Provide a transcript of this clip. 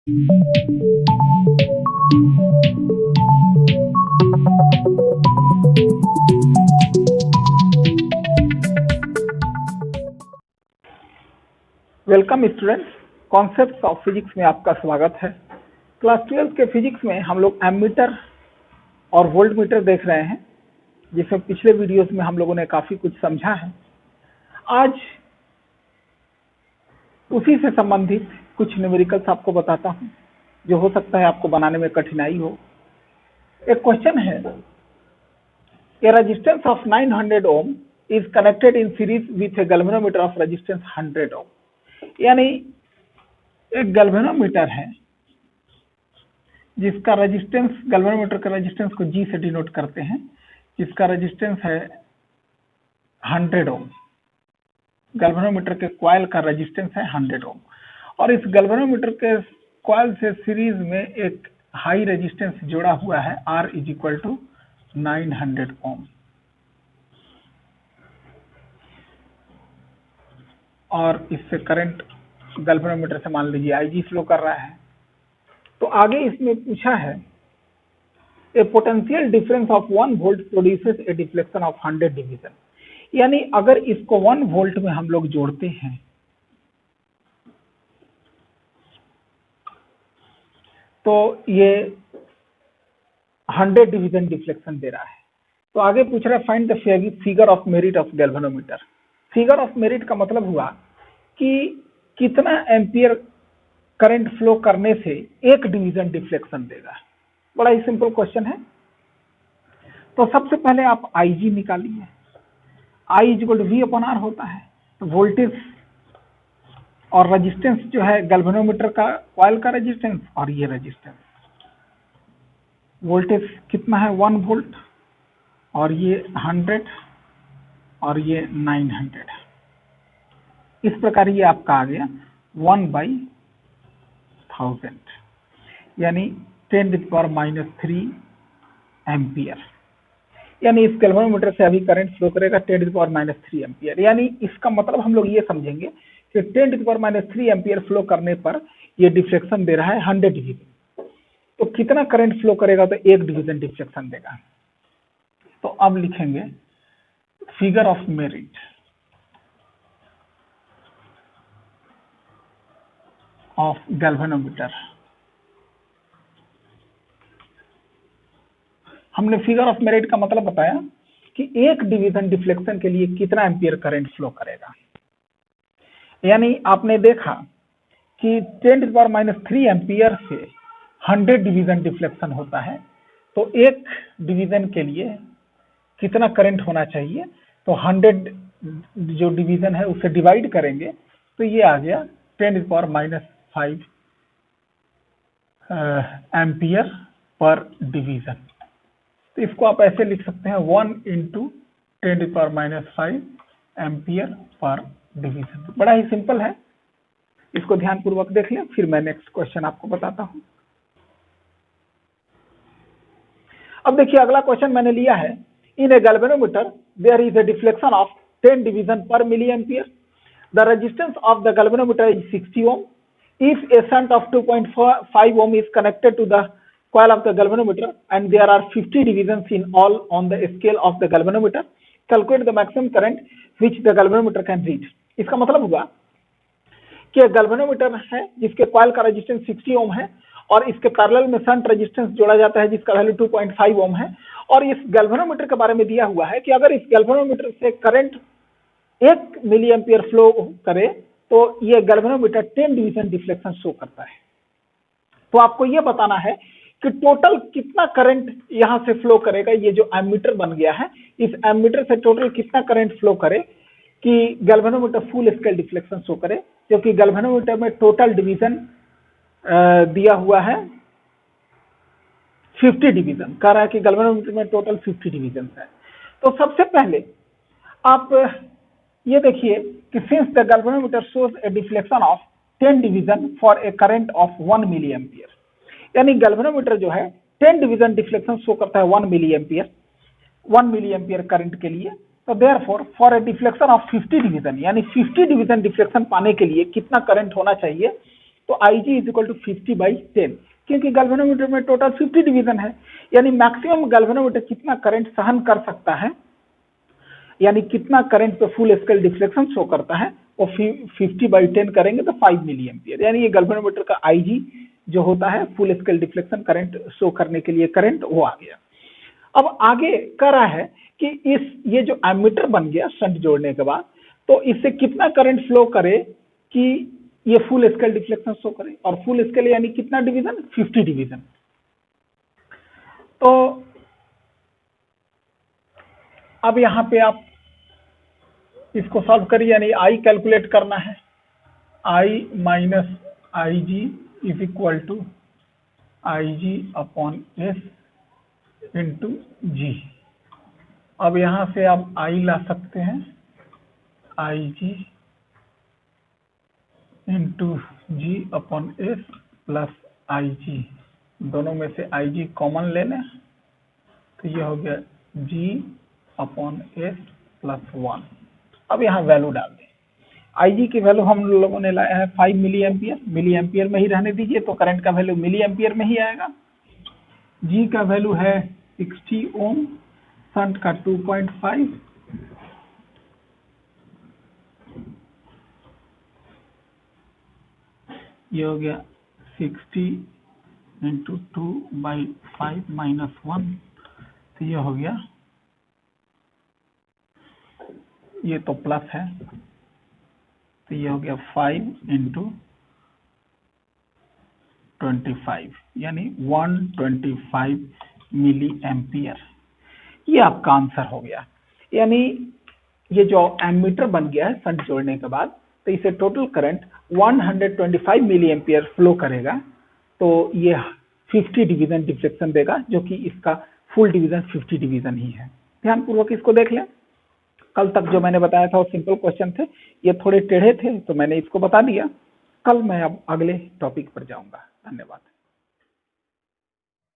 Welcome students, concepts of physics में आपका स्वागत है। क्लास 12 के फिजिक्स में हम लोग एमीटर और वोल्टमीटर देख रहे हैं, जिसमें पिछले वीडियोस में हम लोगों ने काफी कुछ समझा है। आज उसी से संबंधित कुछ न्यूमेरिकल्स आपको बताता हूं, जो हो सकता है आपको बनाने में कठिनाई हो। एक क्वेश्चन है, a resistance of 900 ohm is connected in series with a galvanometer of resistance 100 ohm. यानी एक गैल्वेनोमीटर है जिसका रेजिस्टेंस, गैल्वेनोमीटर का रेजिस्टेंस को G से डिनोट करते हैं, जिसका रेजिस्टेंस है 100 ओम। गैल्वेनोमीटर के कॉइल का रेजिस्टेंस है 100 ओम, और इस गैल्वेनोमीटर के कॉइल से सीरीज में एक हाई रेजिस्टेंस जुड़ा हुआ है, R = 900 ओम। और इससे करंट गैल्वेनोमीटर से मान लीजिए IG फ्लो कर रहा है। तो आगे इसमें पूछा है, a potential difference of 1 volt produces a deflection of 100 division. यानी अगर इसको 1 वोल्ट में हम लोग जोड़ते हैं तो ये 100 डिवीजन डिफ्लेक्शन दे रहा है। तो आगे पूछ रहा है, find the figure of merit of galvanometer. Figure of merit का मतलब हुआ कि कितना एम्पियर करंट फ्लो करने से एक डिवीजन डिफ्लेक्शन देगा। बड़ा ही सिंपल क्वेश्चन है। तो सबसे पहले आप IG निकालिए। I = V/R होता है। तो वोल्टेज और रेजिस्टेंस जो है गैल्वेनोमीटर का कॉइल का रेजिस्टेंस, और ये रेजिस्टेंस, वोल्टेज कितना है 1 वोल्ट, और ये 100 और ये 900। इस प्रकार ये आपका आ गया 1/1000, यानी 10⁻³ एम्पियर। यानी इस गैल्वेनोमीटर से अभी करंट फ्लो करेगा 10⁻³ एम्पियर। यानी इसका मतलब हम लोग ये समझेंगे कि 10⁻³ एम्पियर फ्लो करने पर ये डिफ्लेक्शन दे रहा है 100 डिवीजन। तो कितना करंट फ्लो करेगा तो एक डिवीजन डिफ्लेक्शन देगा। तो अब लिखेंगे figure of merit of galvanometer. हमने फिगर ऑफ मेरिट का मतलब बताया कि एक डिवीजन डिफ्लेक्शन के लिए कितना एम्पियर करंट फ्लो करेगा। यानी आपने देखा कि 10⁻³ एम्पियर से 100 डिवीजन डिफ्लेक्शन होता है, तो एक डिवीजन के लिए कितना करंट होना चाहिए। तो 100 जो डिवीजन है उसे डिवाइड करेंगे तो ये आ गया 10⁻⁵ एम्पियर पर डिवीजन। तो इसको आप ऐसे लिख सकते हैं 1 × 10⁻⁵ एम्पियर पर डिवीजन। बड़ा ही सिंपल है, इसको ध्यानपूर्वक देख लें, फिर मैं नेक्स्ट क्वेश्चन आपको बताता हूं। अब देखिए अगला क्वेश्चन मैंने लिया है, in a galvanometer there is a deflection of 10 division per milliampere. The resistance of the galvanometer is 60 ohm. If a shunt of 2.5 ohm is connected to the coil of the galvanometer and there are 50 divisions in all on the scale of the galvanometer, calculate the maximum current which the galvanometer can reach। इसका मतलब हुआ कि galvanometer है जिसके coil का resistance 60 ओम है, और इसके पैरेलल में शंट रेजिस्टेंस जोड़ा जाता है जिसका वैल्यू 2.5 ओम है। और इस गैल्वेनोमीटर के बारे में दिया हुआ है कि अगर इस गैल्वेनोमीटर से करंट 1 मिली एम्पियर फ्लो करे तो ये गैल्वेनोमीटर 10 डिवीजन डिफ्लेक्शन शो करता है। तो आपको ये बताना है कि टोटल कितना करंट यहां से फ्लो करेगा। ये जो एमीटर बन गया है, इस एमीटर से टोटल कितना करंट फ्लो करे कि galvanometer full scale deflection show करे, क्योंकि गैल्वेनोमीटर में टोटल डिवीजन दिया हुआ है 50 डिवीजन। कह रहा है कि गैल्वेनोमीटर में टोटल 50 डिवीजन है। तो सबसे पहले आप ये देखिए कि since the galvanometer shows a deflection of 10 division for a current of 1 milli ampere, यानी गैल्वेनोमीटर जो है 10 डिवीजन डिफ्लेक्शन शो करता है 1 मिली एम्पियर करंट के लिए। तो therefore for a deflection of 50 division, यानी 50 डिवीजन डिफ्लेक्शन पाने के लिए कितना करंट होना चाहिए तो IG इज इक्वल टू 50/10, क्योंकि गैल्वेनोमीटर में टोटल 50 डिवीजन है, यानी मैक्सिमम गैल्वेनोमीटर कितना करंट सहन कर सकता है, यानी कितना करंट पे फुल स्केल डिफ्लेक्शन शो करता है, वो 50/10 करेंगे तो 5 मिली एम्पियर, यानी ये गैल्वेनोमीटर का IG जो होता है full scale deflection current show करने के लिए करंट वो आ गया। अब आगे कह रहा है कि ये जो एमीटर बन गया शंट जोड़ने के बाद, तो इससे कितना करंट फ्लो करे कि ये फुल स्केल डिफ्लेक्शन शो करे, और फुल स्केल यानी कितना डिवीजन, 50 डिवीजन। तो अब यहां पे आप इसको सॉल्व करिए, यानी आई कैलकुलेट करना है, I minus IG is equal to IG/S into G। अब यहां से आप I ला सकते हैं, IG into G/S plus IG, दोनों में से IG कॉमन ले लें, तो ये हो गया G/S प्लस 1। अब यहाँ वैल्यू डाल दें, IG की वैल्यू हम लोगों ने लाया है 5 मिली एम्पियर में ही रहने दीजिए, तो करंट का वैल्यू मिली एम्पियर में ही आएगा। G का वैल्यू है 60 ओम, शंट का 2.5, ये हो गया 60 इंटू 2/5 माइनस 1, तो ये हो गया, ये तो प्लस है, तो ये हो गया 5 इंटू 25, यानी 125 मिली एम्पियर। ये आपका आंसर हो गया। यानी ये जो एमीटर बन गया है शंट जोड़ने के बाद, तो इसे total current 125 milli ampere flow करेगा, तो ये 50 डिवीजन डिफ्लेक्शन देगा, जो कि इसका फुल डिवीजन 50 डिवीजन ही है। ध्यानपूर्वक इसको देख लें। कल तक जो मैंने बताया था वो सिंपल क्वेश्चन थे, ये थोड़े टेढ़े थे तो मैंने इसको बता दिया। कल मैं अब अगले टॉपिक पर जाऊंगा। धन्यवाद।